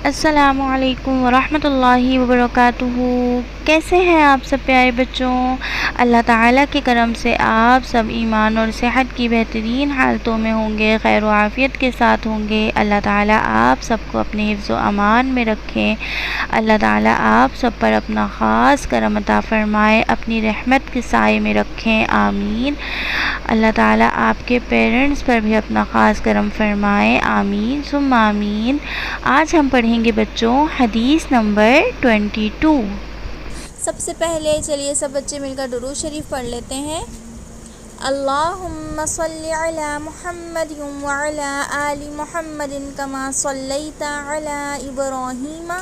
السلام علیکم ورحمۃ اللہ وبرکاتہ۔ کیسے ہیں آپ سب پیارے بچوں؟ اللہ تعالیٰ کے کرم سے آپ سب ایمان اور صحت کی بہترین حالتوں میں ہوں گے، خیر و عافیت کے ساتھ ہوں گے۔ اللہ تعالیٰ آپ سب کو اپنے حفظ و امان میں رکھیں۔ اللہ تعالیٰ آپ سب پر اپنا خاص کرم عطا فرمائے، اپنی رحمت کے سائے میں رکھیں، آمین۔ اللہ تعالیٰ آپ کے پیرنٹس پر بھی اپنا خاص کرم فرمائے، آمین ثم آمین۔ آج ہم پڑھیں گے بچوں حدیث نمبر 22۔ سب سے پہلے چلیے سب بچے مل کر درود شریف پڑھ لیتے ہیں۔ اللہم صلی علی محمد وعلی آل محمد کما صلیت علی ابراہیم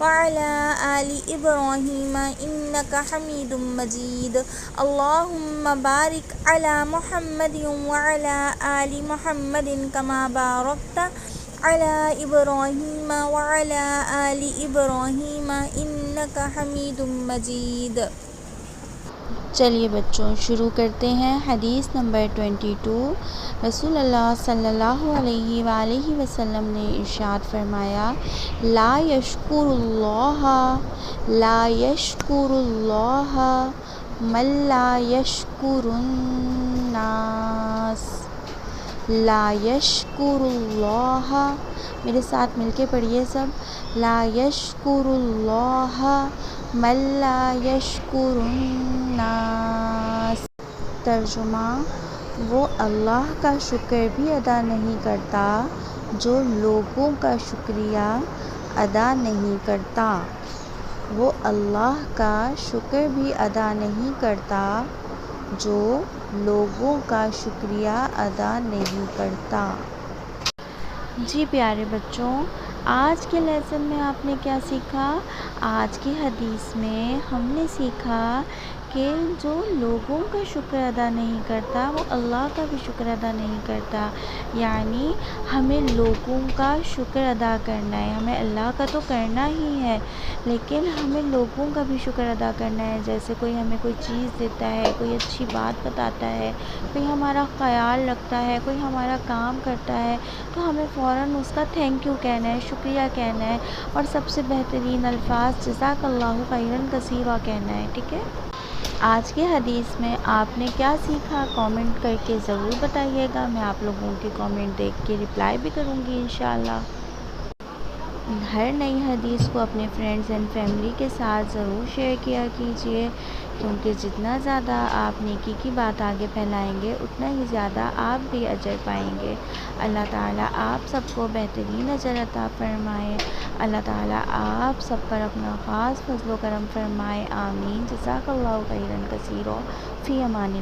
وعلی آل ابراہیم انک حمید مجید۔ اللہم بارک علی محمد وعلی آل محمد کما بارکت علی ابراہیم وعلی آل ابراہیم انک حمید مجید۔ چلیے بچوں شروع کرتے ہیں۔ حدیث نمبر 22۔ رسول اللہ صلی اللہ علیہ وآلہ وسلم نے ارشاد فرمایا، لا یشکر اللہ من لا یشکر الناس۔ لا یشکر اللہ، میرے ساتھ مل کے پڑھیے سب، لا یشکر اللہ من لا یشکر الناس۔ ترجمہ، وہ اللہ کا شکر بھی ادا نہیں کرتا جو لوگوں کا شکریہ ادا نہیں کرتا۔ وہ اللہ کا شکر بھی ادا نہیں کرتا جو لوگوں کا شکریہ ادا نہیں کرتا۔ جی پیارے بچوں، آج کے لیسن میں آپ نے کیا سیکھا؟ آج کی حدیث میں ہم نے سیکھا کہ جو لوگوں کا شکر ادا نہیں کرتا وہ اللہ کا بھی شکر ادا نہیں کرتا۔ یعنی ہمیں لوگوں کا شکر ادا کرنا ہے، ہمیں اللہ کا تو کرنا ہی ہے لیکن ہمیں لوگوں کا بھی شکر ادا کرنا ہے۔ جیسے کوئی ہمیں کوئی چیز دیتا ہے، کوئی اچھی بات بتاتا ہے، کوئی ہمارا خیال رکھتا ہے، کوئی ہمارا کام کرتا ہے تو ہمیں فوراً اس کا تھینک یو کہنا ہے، شکریہ کہنا ہے، اور سب سے بہترین الفاظ جزاک اللہ خیراً کثیرا کہنا ہے، ٹھیک ہے؟ آج کے حدیث میں آپ نے کیا سیکھا کامنٹ کر کے ضرور بتائیے گا، میں آپ لوگوں کے کامنٹ دیکھ کے رپلائی بھی کروں گی انشاءاللہ۔ ہر نئی حدیث کو اپنے فرینڈز اینڈ فیملی کے ساتھ ضرور شیئر کیا کیجیے، کیونکہ جتنا زیادہ آپ نیکی کی بات آگے پھیلائیں گے اتنا ہی زیادہ آپ بھی اجر پائیں گے۔ اللہ تعالیٰ آپ سب کو بہترین اجر عطا فرمائے، اللہ تعالیٰ آپ سب پر اپنا خاص فضل و کرم فرمائے، آمین۔ جزاک اللہ خیراً کثیرا، فی امان اللہ۔